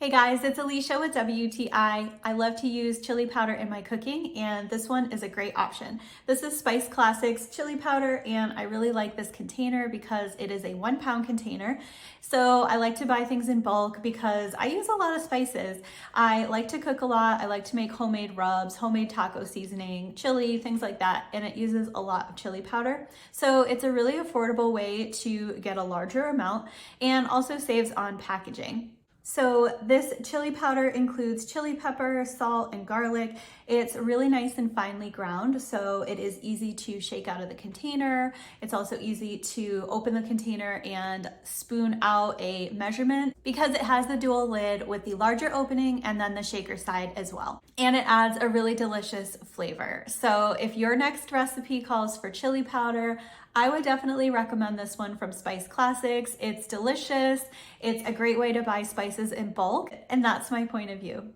Hey guys, it's Alicia with WTI. I love to use chili powder in my cooking, and this one is a great option. This is Spice Classics chili powder, and I really like this container because it is a 1 pound container. So I like to buy things in bulk because I use a lot of spices. I like to cook a lot. I like to make homemade rubs, homemade taco seasoning, chili, things like that, and it uses a lot of chili powder. So it's a really affordable way to get a larger amount and also saves on packaging. So this chili powder includes chili pepper, salt, and garlic. It's really nice and finely ground, so it is easy to shake out of the container. It's also easy to open the container and spoon out a measurement because it has the dual lid with the larger opening and then the shaker side as well. And it adds a really delicious flavor. So if your next recipe calls for chili powder, I would definitely recommend this one from Spice Classics. It's delicious. It's a great way to buy spices in bulk, and that's my point of view.